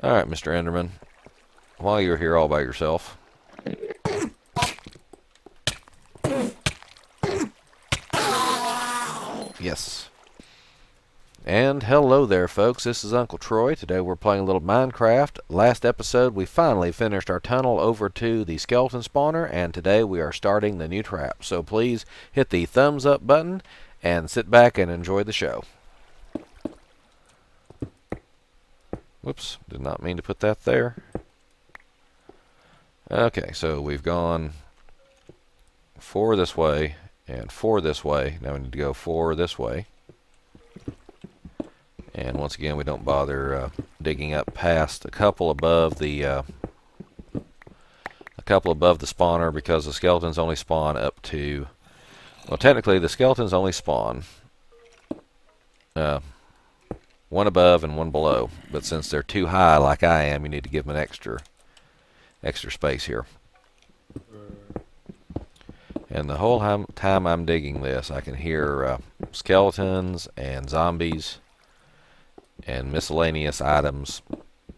Alright, Mr. Enderman. While you're here all by yourself. Yes. And hello there, folks. This is Uncle Troy. Today we're playing a little Minecraft. Last episode we finally finished our tunnel over to the skeleton spawner, and today we are starting the new trap. So please hit the thumbs up button and sit back and enjoy the show. Whoops, did not mean to put that there. Okay, so we've gone 4 this way and 4 this way. Now we need to go 4 this way. And once again, we don't bother digging up past a couple above the spawner, because the skeletons only spawn up to, well, technically the skeletons only spawn one above and one below, but since they're too high like I am, you need to give them an extra space here. And the whole time I'm digging this, I can hear skeletons and zombies and miscellaneous items.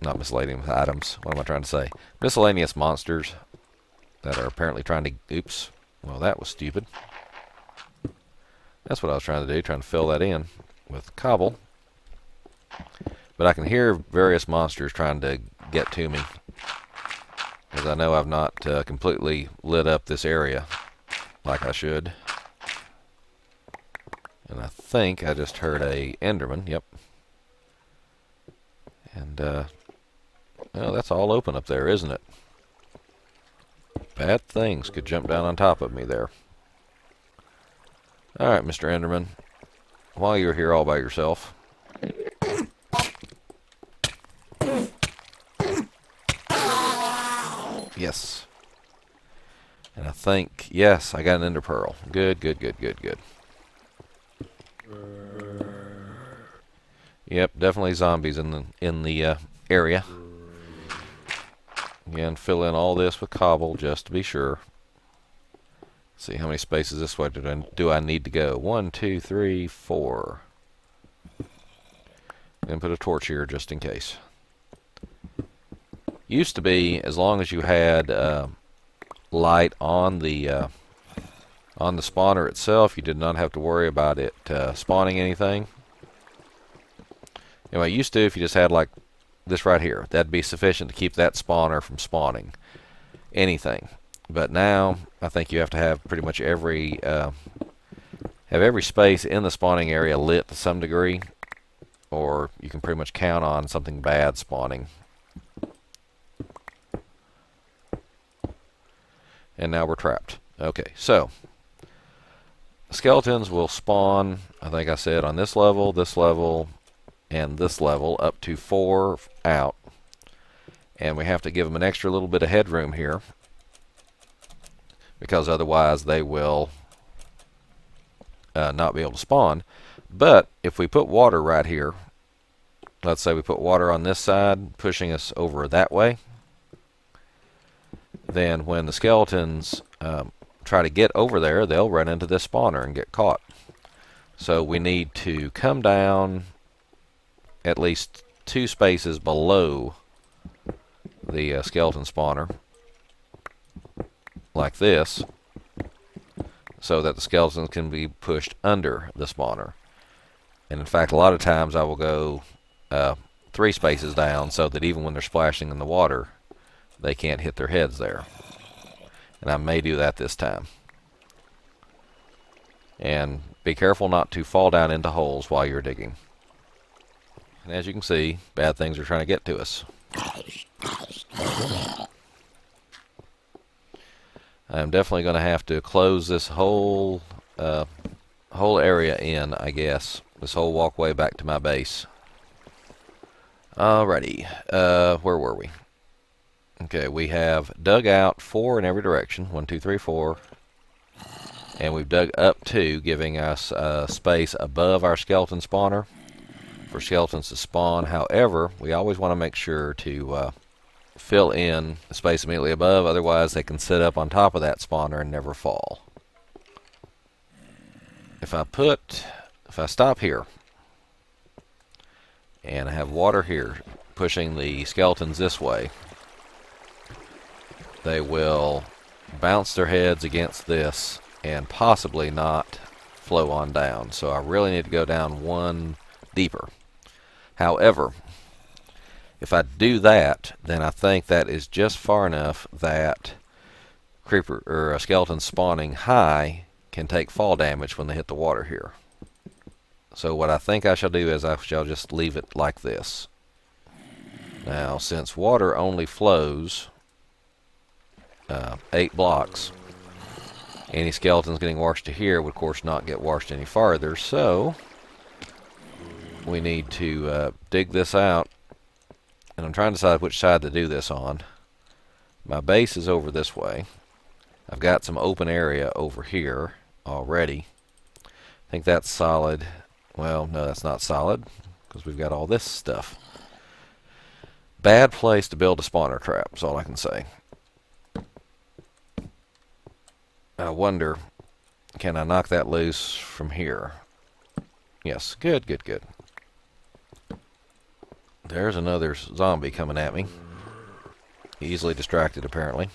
Not miscellaneous items, what am I trying to say? Miscellaneous monsters that are apparently trying to, oops, well, that was stupid. That's what I was trying to do, trying to fill that in with cobble. But I can hear various monsters trying to get to me, because I know I've not completely lit up this area like I should. And I think I just heard a Enderman, yep. And, well, that's all open up there, isn't it? Bad things could jump down on top of me there. Alright, Mr. Enderman, while you're here all by yourself. Yes. And I think, yes, I got an ender pearl. Good, good, good, good, good. Yep, definitely zombies in the area. Again, fill in all this with cobble just to be sure. See how many spaces this way do I need to go? 1, 2, 3, 4. And put a torch here just in case. Used to be, as long as you had light on the spawner itself, you did not have to worry about it spawning anything. Anyway, used to, if you just had like this right here, that'd be sufficient to keep that spawner from spawning anything. But now, I think you have to have pretty much every space in the spawning area lit to some degree, or you can pretty much count on something bad spawning. And now we're trapped. Okay, so skeletons will spawn, I think I said, on this level, and this level, up to 4 out. And we have to give them an extra little bit of headroom here, because otherwise they will not be able to spawn. But if we put water right here, let's say we put water on this side, pushing us over that way, then when the skeletons try to get over there, they'll run into this spawner and get caught. So we need to come down at least 2 spaces below the skeleton spawner, like this, so that the skeletons can be pushed under the spawner. And in fact, a lot of times I will go 3 spaces down, so that even when they're splashing in the water, they can't hit their heads there. And I may do that this time. And be careful not to fall down into holes while you're digging. And as you can see, bad things are trying to get to us. I'm definitely going to have to close this whole area in, I guess. This whole walkway back to my base. Alrighty, where were we? Okay, we have dug out 4 in every direction. 1, 2, 3, 4. And we've dug up 2, giving us space above our skeleton spawner for skeletons to spawn. However, we always want to make sure to fill in the space immediately above, otherwise they can sit up on top of that spawner and never fall. If I stop here and I have water here, pushing the skeletons this way, they will bounce their heads against this and possibly not flow on down. So I really need to go down one deeper. However, if I do that, then I think that is just far enough that creeper or skeletons spawning high can take fall damage when they hit the water here. So what I think I shall do is I shall just leave it like this. Now, since water only flows 8 blocks, any skeletons getting washed to here would of course not get washed any farther, so we need to dig this out. And I'm trying to decide which side to do this on. My base is over this way. I've got some open area over here already. I think that's solid. Well, no, that's not solid because we've got all this stuff. Bad place to build a spawner trap, is all I can say. I wonder, can I knock that loose from here? Yes, good, good, good. There's another zombie coming at me. Easily distracted, apparently.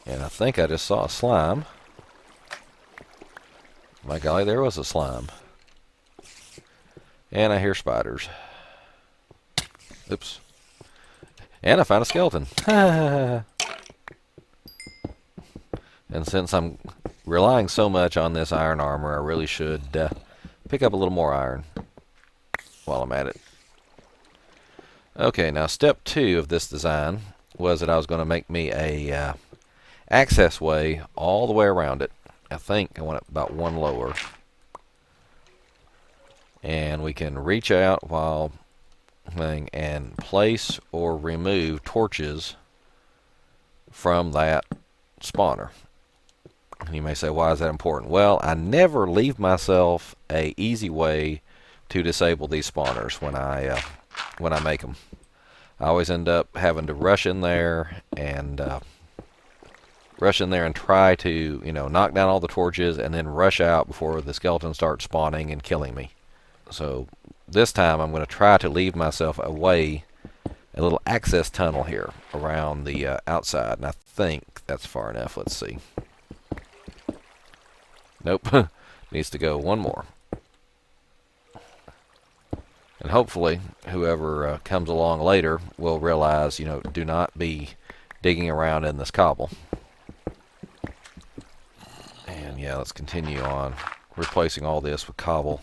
And I think I just saw a slime. My golly, there was a slime. And I hear spiders. Oops. And I found a skeleton. And since I'm relying so much on this iron armor, I really should pick up a little more iron while I'm at it. Okay, now step 2 of this design was that I was going to make me a access way all the way around it. I think I want it about 1 lower. And we can reach out while playing and place or remove torches from that spawner. And you may say, why is that important? Well, I never leave myself a easy way to disable these spawners when I make them. I always end up having to rush in there and try to, knock down all the torches and then rush out before the skeletons start spawning and killing me. So this time I'm going to try to leave myself a little access tunnel here around the outside, and I think that's far enough. Let's see. Nope. Needs to go 1 more. And hopefully whoever comes along later will realize, do not be digging around in this cobble. And yeah, let's continue on replacing all this with cobble.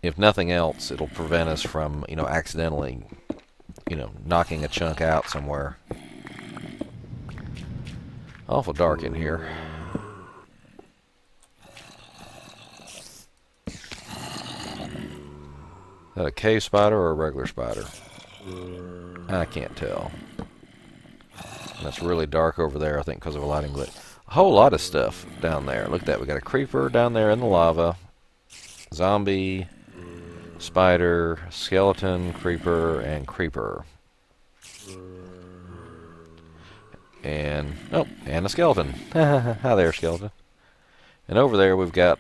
If nothing else, it'll prevent us from, accidentally, knocking a chunk out somewhere. Awful dark in here. Is that a cave spider or a regular spider? I can't tell. And it's really dark over there, I think, because of a lighting glitch. A whole lot of stuff down there. Look at that. We got a creeper down there in the lava. Zombie, spider, skeleton, creeper, and creeper. And, oh, and a skeleton. Hi there, skeleton. And over there we've got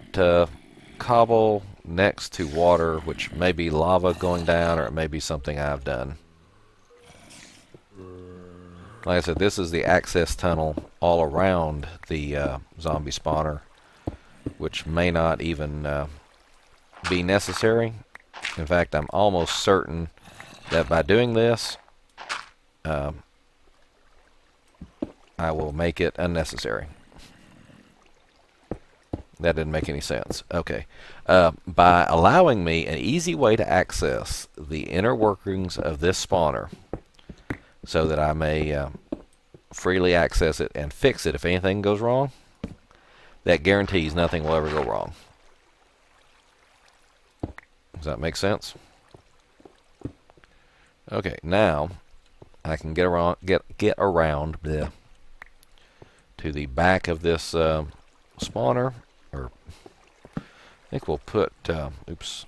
cobble next to water, which may be lava going down, or it may be something I've done. Like I said, this is the access tunnel all around the zombie spawner, which may not even be necessary. In fact, I'm almost certain that by doing this, I will make it unnecessary. That didn't make any sense. Okay. By allowing me an easy way to access the inner workings of this spawner so that I may freely access it and fix it if anything goes wrong, that guarantees nothing will ever go wrong. Does that make sense? Okay, now I can get around to the back of this spawner. Or I think we'll put, oops,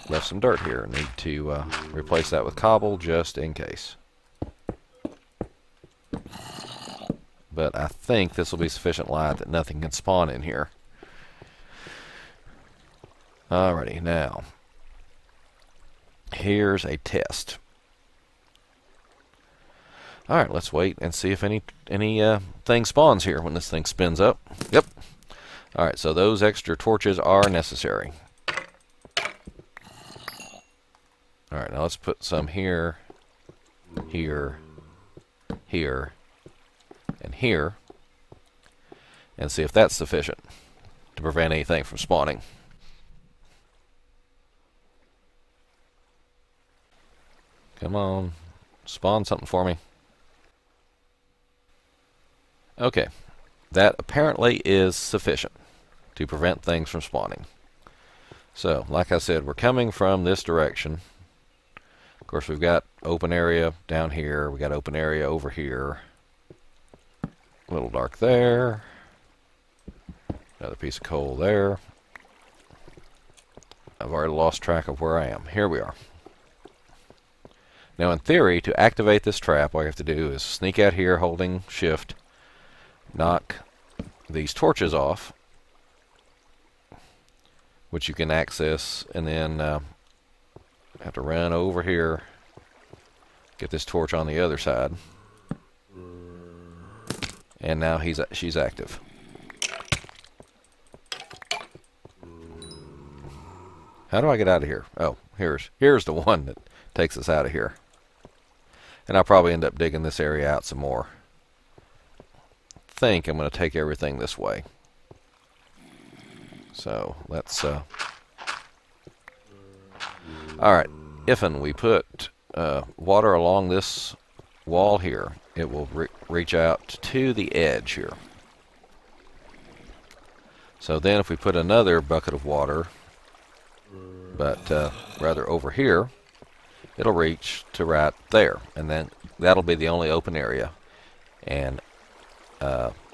left some dirt here. Need to replace that with cobble just in case. But I think this will be sufficient light that nothing can spawn in here. Alrighty, now here's a test. Alright, let's wait and see if any thing spawns here when this thing spins up. Yep. Alright, so those extra torches are necessary. Alright, now let's put some here, here, here, and here, and see if that's sufficient to prevent anything from spawning. Come on, spawn something for me. Okay, that apparently is sufficient to prevent things from spawning. So, like I said, we're coming from this direction. Of course, we've got open area down here. We got open area over here. A little dark there. Another piece of coal there. I've already lost track of where I am. Here we are. Now, in theory, to activate this trap, all you have to do is sneak out here holding shift, knock these torches off, which you can access, and then have to run over here, get this torch on the other side, and now she's active. How do I get out of here? Oh, here's the one that takes us out of here. And I'll probably end up digging this area out some more. I think I'm going to take everything this way. So let's alright, if we put water along this wall here, it will reach out to the edge here. So then if we put another bucket of water, but rather over here, it'll reach to right there, and then that'll be the only open area, and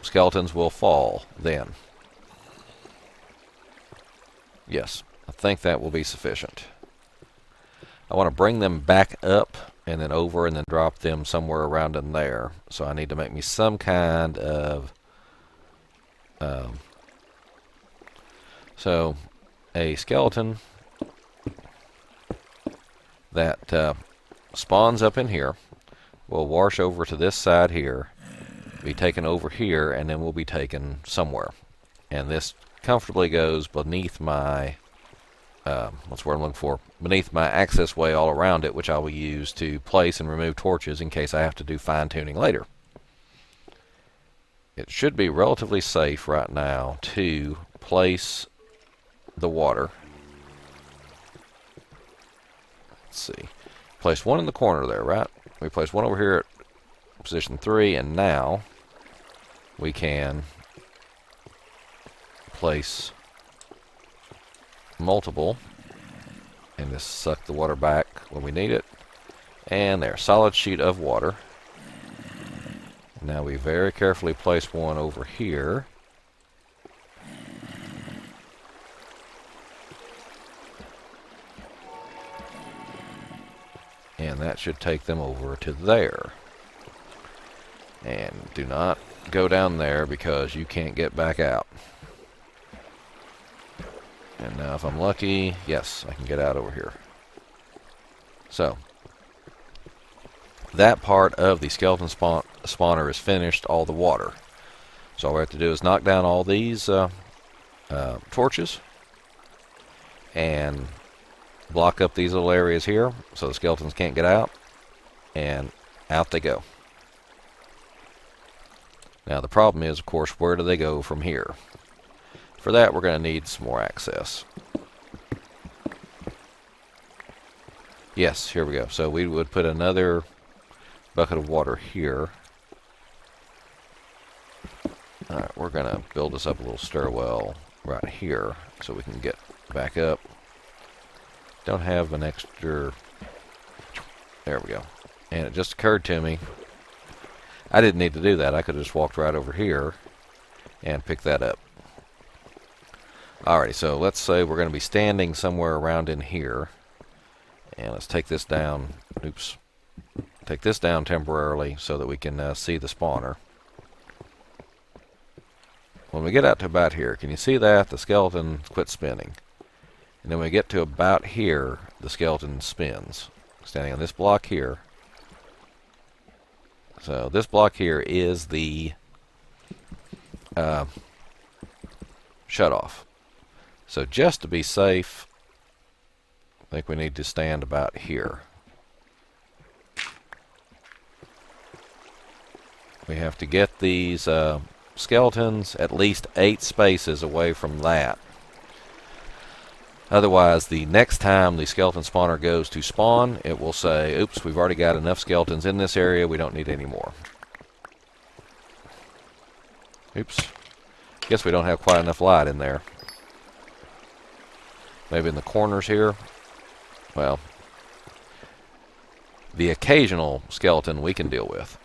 skeletons will fall then. Yes, I think that will be sufficient. I want to bring them back up and then over and then drop them somewhere around in there, so I need to make me some kind of so a skeleton that spawns up in here will wash over to this side here, be taken over here, and then will be taken somewhere. And this comfortably goes beneath my what's the word I'm looking for? Beneath my access way all around it, which I will use to place and remove torches in case I have to do fine-tuning later. It should be relatively safe right now to place the water. Let's see. Place one in the corner there, right? We place one over here at position 3, and now we can place multiple and just suck the water back when we need it. And there, solid sheet of water. Now we very carefully place one over here. And that should take them over to there. And do not go down there because you can't get back out. And now if I'm lucky, yes, I can get out over here. So, that part of the skeleton spawner is finished, all the water. So all we have to do is knock down all these torches and block up these little areas here so the skeletons can't get out, and out they go. Now the problem is, of course, where do they go from here? For that, we're going to need some more access. Yes, here we go. So we would put another bucket of water here. Alright, we're going to build this up a little stairwell right here so we can get back up. Don't have an extra... There we go. And it just occurred to me, I didn't need to do that. I could have just walked right over here and picked that up. Alrighty, so let's say we're going to be standing somewhere around in here. And let's take this down. Oops. Take this down temporarily so that we can see the spawner. When we get out to about here, can you see that? The skeleton quit spinning. And then when we get to about here, the skeleton spins. Standing on this block here. So this block here is the shut-off. So just to be safe, I think we need to stand about here. We have to get these skeletons at least 8 spaces away from that. Otherwise, the next time the skeleton spawner goes to spawn, it will say, oops, we've already got enough skeletons in this area, we don't need any more. Oops. Guess we don't have quite enough light in there. Maybe in the corners here. Well, the occasional skeleton we can deal with.